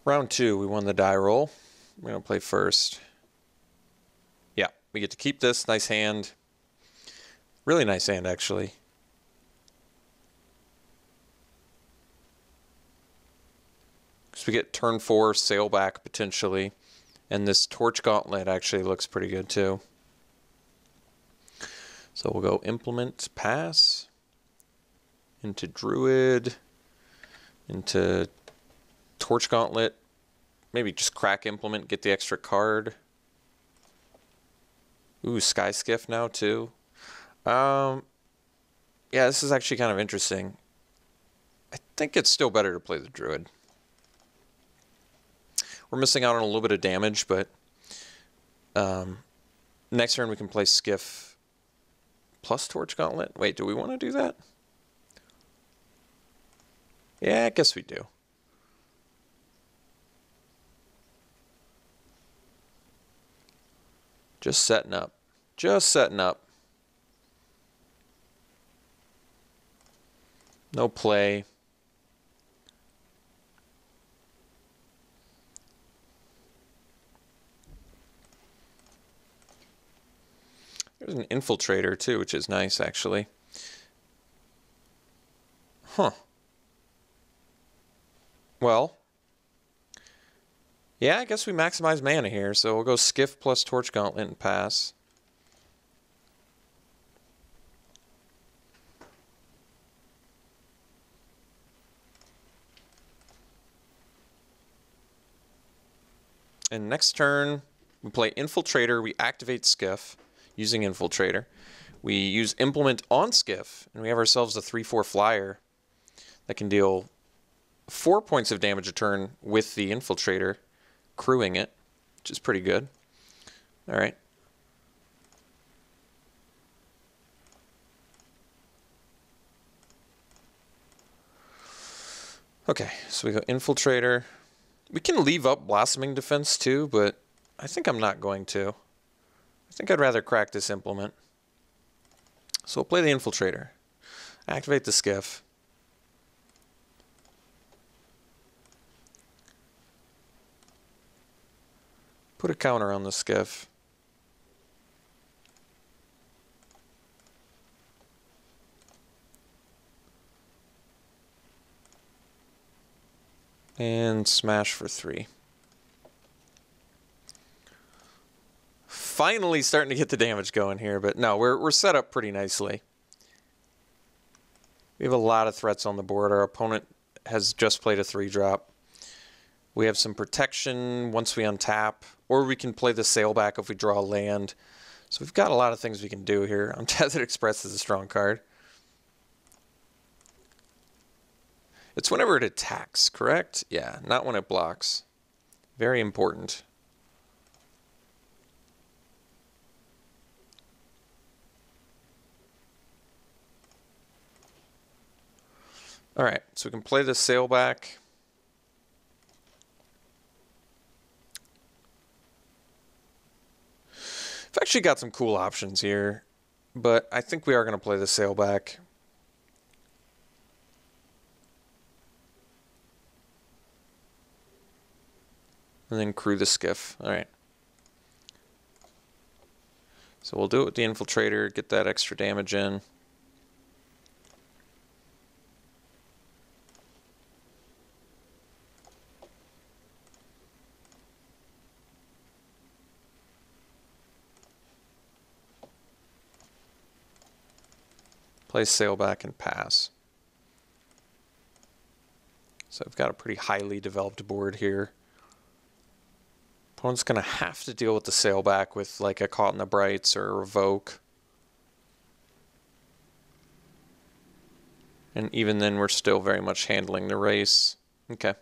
Round 2, we won the die roll. We're going to play first. Yeah, we get to keep this. Nice hand. Really nice hand, actually. So we get turn 4, Sailback, potentially. And this Torch Gauntlet actually looks pretty good, too. So we'll go Implement, pass. Into Druid. Into Torch Gauntlet. Maybe just crack Implement, get the extra card. Ooh, Sky Skiff now, too. Yeah, this is actually kind of interesting. I think it's still better to play the Druid. We're missing out on a little bit of damage, but next turn we can play Skiff plus Torch Gauntlet. Wait, do we want to do that? Yeah, I guess we do. Just setting up. Just setting up. No play. There's an Infiltrator too, which is nice actually. Huh. Well. Yeah, I guess we maximize mana here, so we'll go Skiff plus Torch Gauntlet and pass. And next turn, we play Infiltrator, we activate Skiff using Infiltrator. We use Implement on Skiff, and we have ourselves a 3/4 flyer that can deal 4 points of damage a turn with the Infiltrator, crewing it, which is pretty good. All right. Okay, so we go Infiltrator. We can leave up Blossoming Defense too, but I think I'm not going to. I think I'd rather crack this Implement. So we'll play the Infiltrator. Activate the Skiff. Put a counter on the Skiff. And smash for 3. Finally starting to get the damage going here, but no, we're set up pretty nicely. We have a lot of threats on the board. Our opponent has just played a 3-drop. We have some protection once we untap, or we can play the Sailback if we draw a land. So we've got a lot of things we can do here. Untethered Express is a strong card. It's whenever it attacks, correct? Yeah, not when it blocks. Very important. All right, so we can play the Sailback. I've actually got some cool options here, but I think we are going to play the Sailback. And then crew the Skiff. All right. So we'll do it with the Infiltrator, get that extra damage in. Play Sailback and pass. So I've got a pretty highly developed board here. Opponent's going to have to deal with the Sailback with like a Caught in the Brights or a Revoke. And even then we're still very much handling the race. Okay.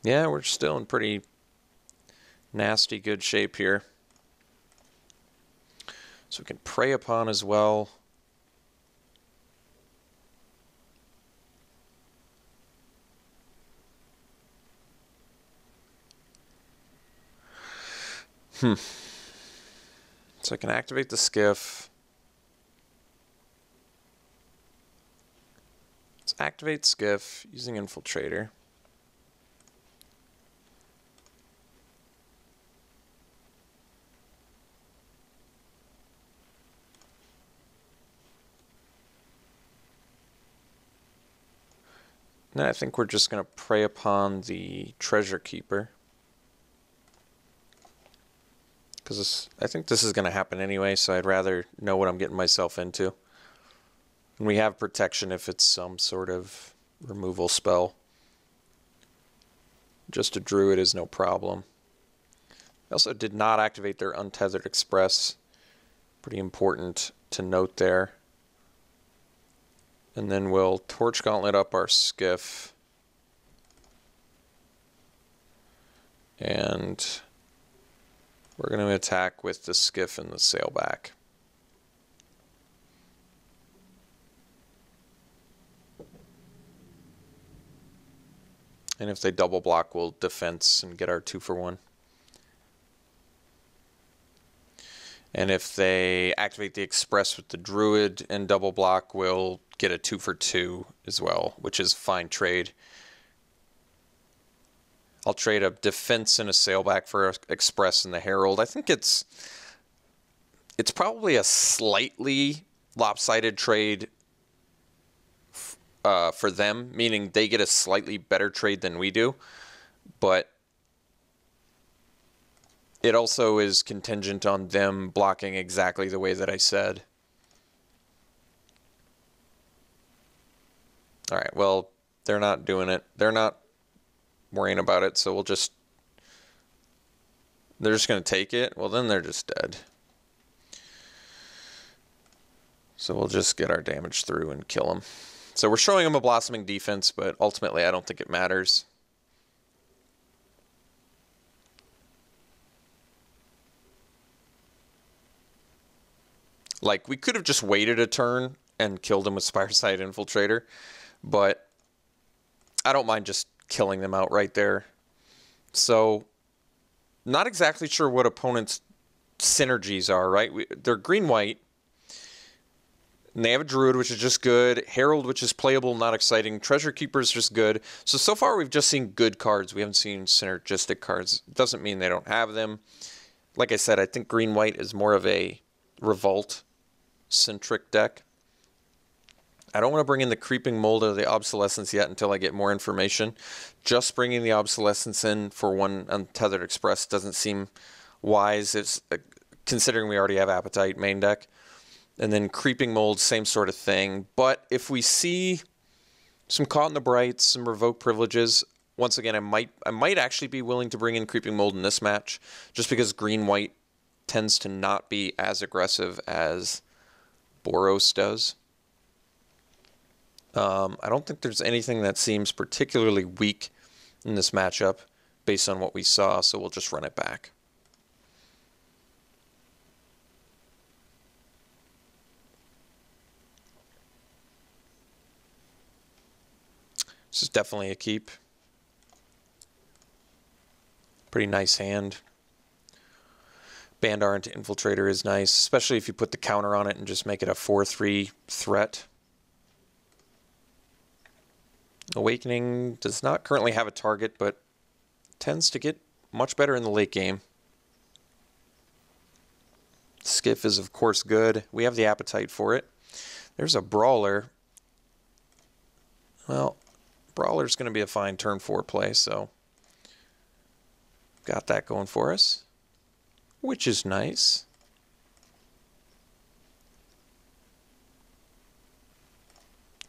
Yeah, we're still in pretty nasty good shape here. So we can Prey Upon as well. So I can activate the Skiff. Let's activate Skiff using Infiltrator. Now I think we're just going to prey upon the Treasure Keeper. Because I think this is going to happen anyway, so I'd rather know what I'm getting myself into. And we have protection if it's some sort of removal spell. Just a Druid is no problem. I also did not activate their Untethered Express. Pretty important to note there. And then we'll Torch Gauntlet up our Skiff. And we're going to attack with the Skiff and the Sailback. And if they double block, we'll defense and get our 2-for-1. And if they activate the Express with the Druid and double block, we'll get a 2-for-2 as well, which is fine trade. I'll trade a defense and a Sailback for an Express and the Herald. I think it's probably a slightly lopsided trade for them, meaning they get a slightly better trade than we do, but it also is contingent on them blocking exactly the way that I said. All right, well, they're not doing it. They're not worrying about it, so they're just going to take it. Well, then they're just dead. So we'll just get our damage through and kill them. So we're showing them a blossoming defense, but ultimately I don't think it matters. Like, we could have just waited a turn and killed him with Spireside Infiltrator, but I don't mind just killing them out right there. So, not exactly sure what opponents' synergies are, right? They're green-white, and they have a Druid, which is just good. Herald, which is playable, not exciting. Treasure Keeper is just good. So far we've just seen good cards. We haven't seen synergistic cards. It doesn't mean they don't have them. Like I said, I think green-white is more of a Revolt-centric deck. I don't want to bring in the Creeping Mold or the Obsolescence yet until I get more information. Just bringing the Obsolescence in for one Untethered Express doesn't seem wise, it's, considering we already have Appetite main deck. And then Creeping Mold, same sort of thing. But if we see some Caught in the Brights, some Revoke Privileges, once again, I might actually be willing to bring in Creeping Mold in this match, just because green-white tends to not be as aggressive as Boros does. I don't think there's anything that seems particularly weak in this matchup based on what we saw, so we'll just run it back. This is definitely a keep. Pretty nice hand. Bandar into Infiltrator is nice, especially if you put the counter on it and just make it a 4/3 threat. Awakening does not currently have a target, but tends to get much better in the late game. Skiff is, of course, good. We have the appetite for it. There's a Brawler. Well, Brawler's going to be a fine turn 4 play, so got that going for us, which is nice.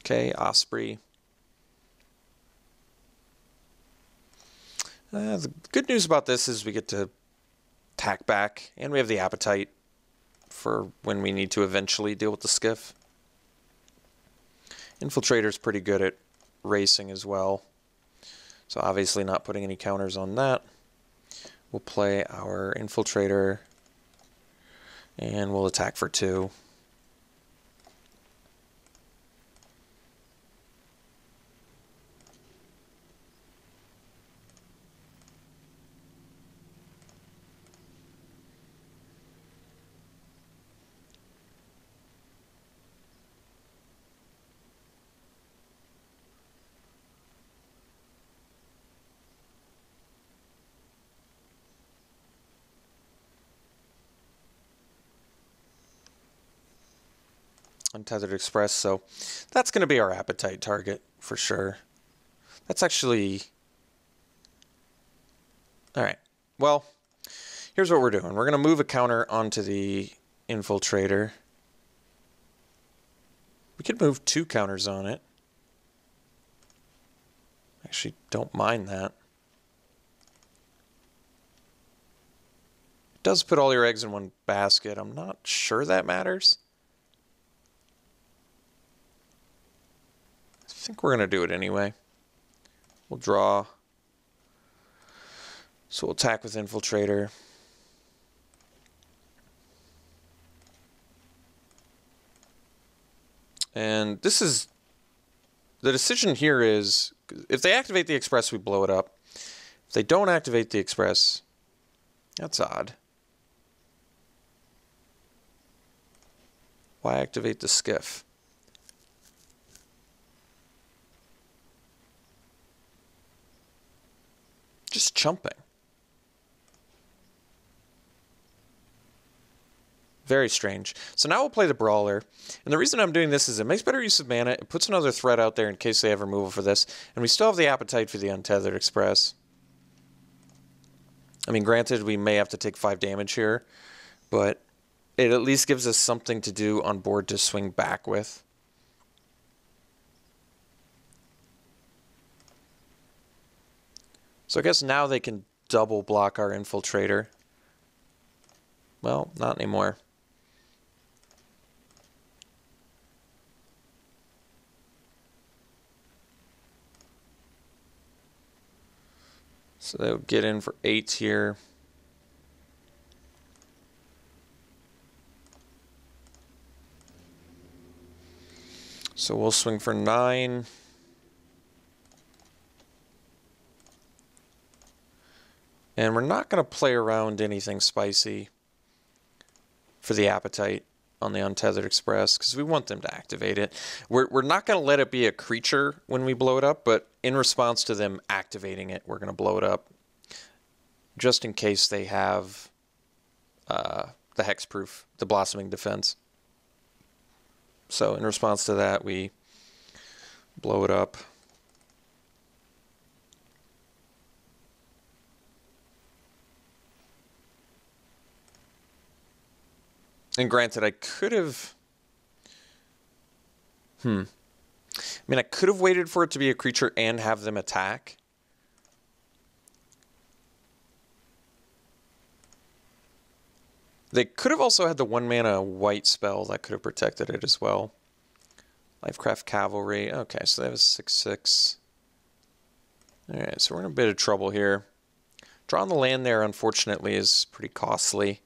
Okay, Osprey. The good news about this is we get to tack back, and we have the appetite for when we need to eventually deal with the Skiff. Infiltrator's pretty good at racing as well, so obviously not putting any counters on that. We'll play our Infiltrator, and we'll attack for 2. Untethered Express, so that's going to be our appetite target for sure. That's actually... Alright, well, here's what we're doing. We're going to move a counter onto the Infiltrator. We could move 2 counters on it. Actually, don't mind that. It does put all your eggs in one basket. I'm not sure that matters. I think we're going to do it anyway. We'll draw. So we'll attack with Infiltrator. And this is... The decision here is, if they activate the Express, we blow it up. If they don't activate the Express, that's odd. Why activate the Skiff? Just chumping. Very strange. So now we'll play the Brawler. And the reason I'm doing this is it makes better use of mana. It puts another threat out there in case they have removal for this. And we still have the appetite for the Untethered Express. I mean, granted, we may have to take 5 damage here. But it at least gives us something to do on board to swing back with. So I guess now they can double block our Infiltrator. Well, not anymore. So they'll get in for 8 here. So we'll swing for 9. And we're not going to play around anything spicy for the appetite on the Untethered Express, because we want them to activate it. We're not going to let it be a creature when we blow it up, but in response to them activating it, we're going to blow it up, just in case they have the Hexproof, the Blossoming Defense. So in response to that, we blow it up. And granted, I could have... I mean, I could have waited for it to be a creature and have them attack. They could have also had the 1-mana white spell that could have protected it as well. Lifecraft Cavalry. Okay, so they have a 6/6. Alright, so we're in a bit of trouble here. Drawing the land there, unfortunately, is pretty costly.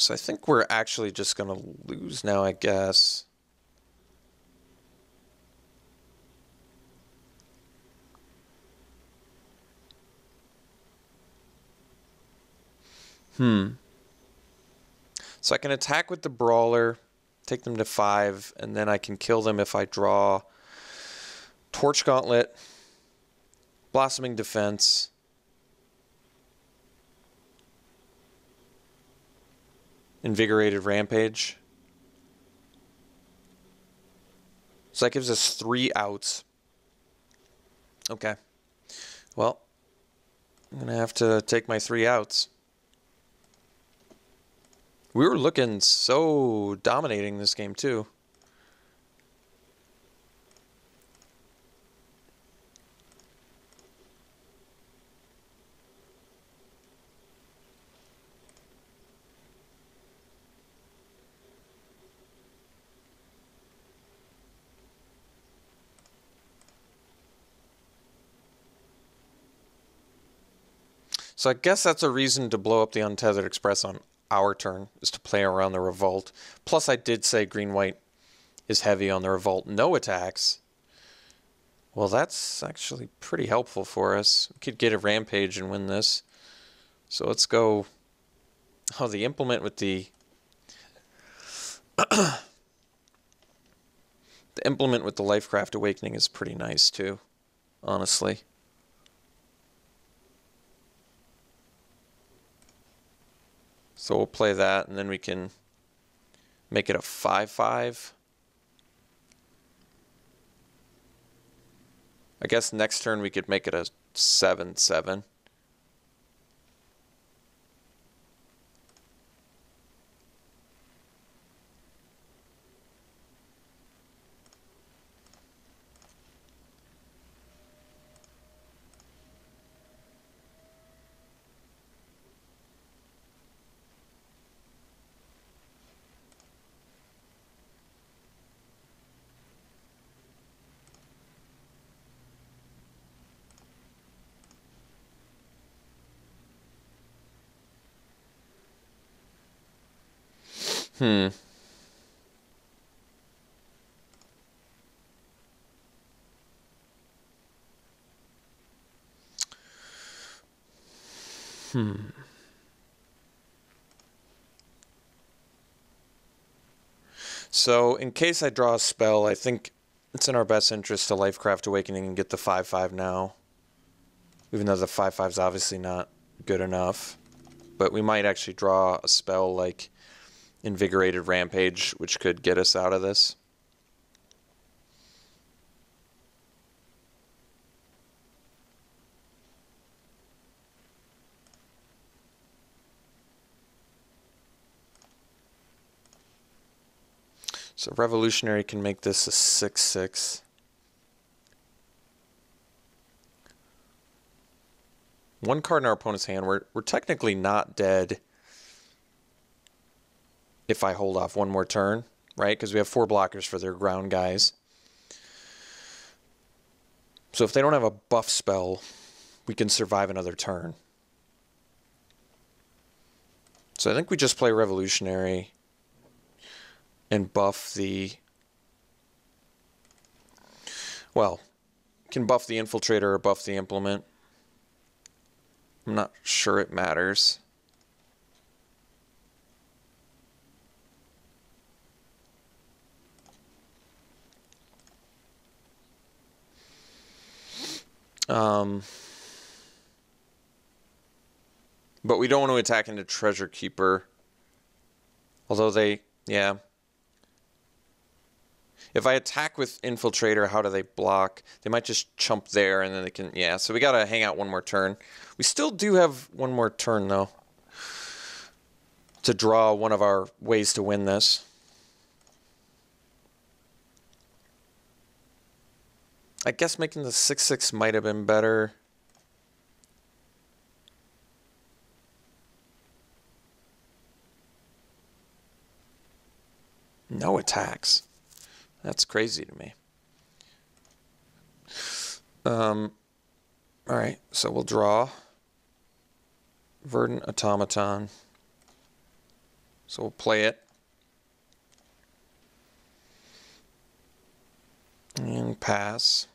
So I think we're actually just going to lose now, I guess. So I can attack with the Brawler, take them to 5, and then I can kill them if I draw Torch Gauntlet, Blossoming Defense, Invigorated Rampage. So that gives us 3 outs. Okay. Well, I'm going to have to take my 3 outs. We were looking so dominating this game, too. So I guess that's a reason to blow up the Untethered Express on our turn, is to play around the Revolt. Plus I did say green-white is heavy on the Revolt. No attacks. Well, that's actually pretty helpful for us. We could get a Rampage and win this. So let's go... Oh, the Implement with the... the Implement with the Lifecraft Awakening is pretty nice, too. Honestly. So we'll play that, and then we can Make it a 5/5. I guess next turn we could make it a 7/7. Hmm. So, in case I draw a spell, I think it's in our best interest to Lifecraft Awakening and get the 5/5 now. Even though the 5/5 is obviously not good enough. But we might actually draw a spell like Invigorated Rampage, which could get us out of this. So Revolutionary can make this a 6/6. One card in our opponent's hand. We're technically not dead if I hold off one more turn, right? Because we have 4 blockers for their ground guys. So if they don't have a buff spell, we can survive another turn. So I think we just play Revolutionary and buff the... Well, can buff the Infiltrator or buff the Implement. I'm not sure it matters. But we don't want to attack into Treasure Keeper. Although they, yeah. If I attack with Infiltrator, how do they block? They might just chump there and then they can, yeah. So we got to hang out one more turn. We still do have one more turn, though, to draw one of our ways to win this. I guess making the 6/6 might have been better. No attacks. That's crazy to me. All right, so we'll draw Verdant Automaton. So we'll play it. And pass.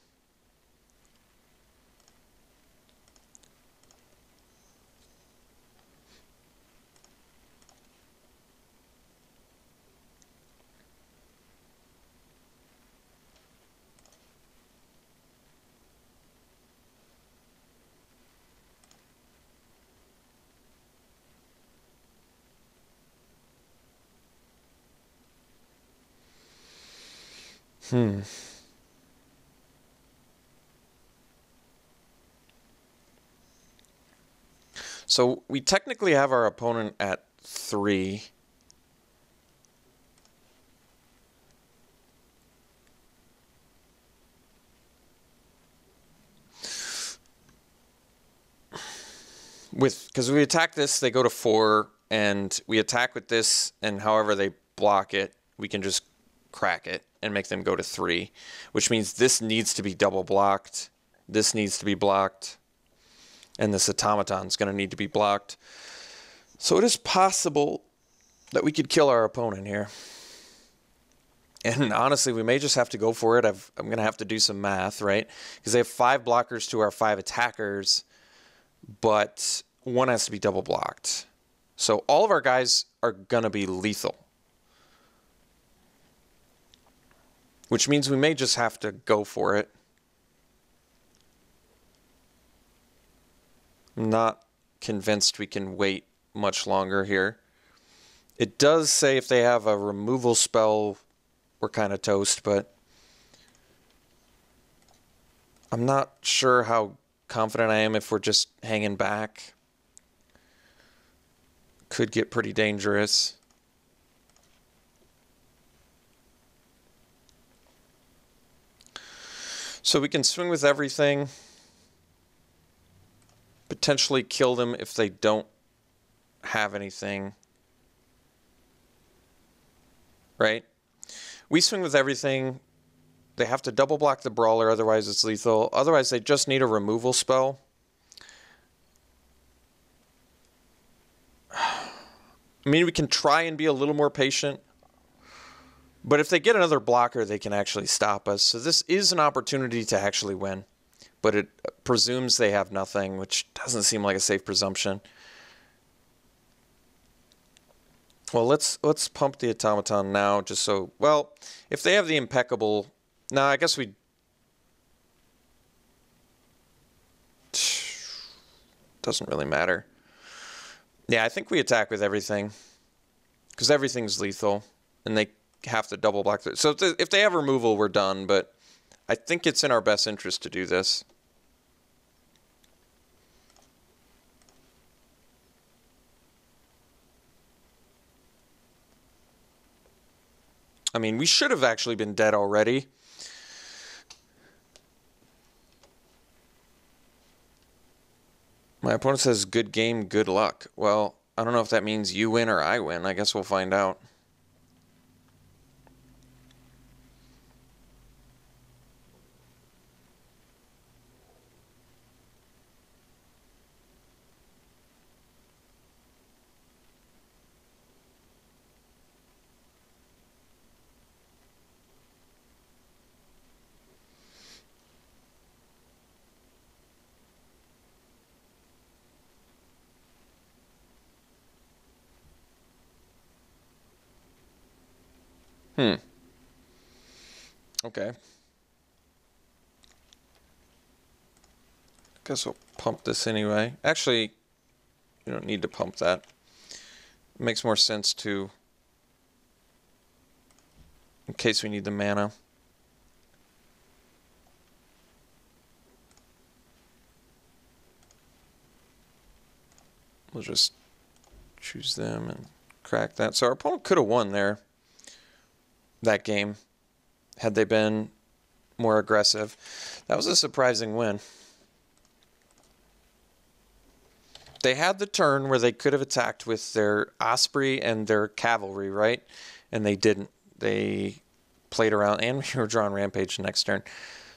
So we technically have our opponent at 3. Because we attack this, they go to 4, and we attack with this, and however they block it, we can just crack it and make them go to 3, which means this needs to be double blocked. This needs to be blocked. And this Automaton's going to need to be blocked. So it is possible that we could kill our opponent here. And honestly, we may just have to go for it. I'm going to have to do some math, right? Because they have 5 blockers to our 5 attackers, but one has to be double blocked. So all of our guys are going to be lethal. Which means we may just have to go for it. I'm not convinced we can wait much longer here. It does say if they have a removal spell, we're kind of toast, but I'm not sure how confident I am if we're just hanging back. Could get pretty dangerous. So we can swing with everything. Potentially kill them if they don't have anything. Right? We swing with everything. They have to double block the brawler, otherwise it's lethal. Otherwise they just need a removal spell. I mean, we can try and be a little more patient. But if they get another blocker, they can actually stop us. So this is an opportunity to actually win. But it presumes they have nothing, which doesn't seem like a safe presumption. Well, let's pump the automaton now, just so... Well, if they have the impeccable... No, I guess we... Doesn't really matter. Yeah, I think we attack with everything. Because everything's lethal. And they have to double block... So if they have removal, we're done. But I think it's in our best interest to do this. I mean, we should have actually been dead already. My opponent says, good game, good luck. Well, I don't know if that means you win or I win. I guess we'll find out. Okay. Guess we'll pump this anyway. Actually, you don't need to pump that. It makes more sense to... in case we need the mana. We'll just choose them and crack that. So our opponent could have won there. That game. Had they been more aggressive. That was a surprising win. They had the turn where they could have attacked with their Osprey and their cavalry, right? And they didn't. They played around, and we were drawing Rampage next turn.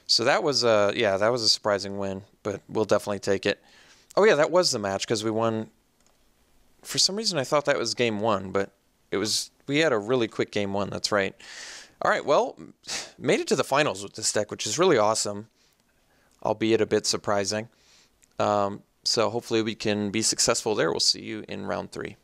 So that was yeah, that was a surprising win, but we'll definitely take it. Oh yeah, that was the match because we won. For some reason I thought that was game one, but it was, we had a really quick game one, that's right. All right, well, made it to the finals with this deck, which is really awesome, albeit a bit surprising. So hopefully we can be successful there. We'll see you in round 3.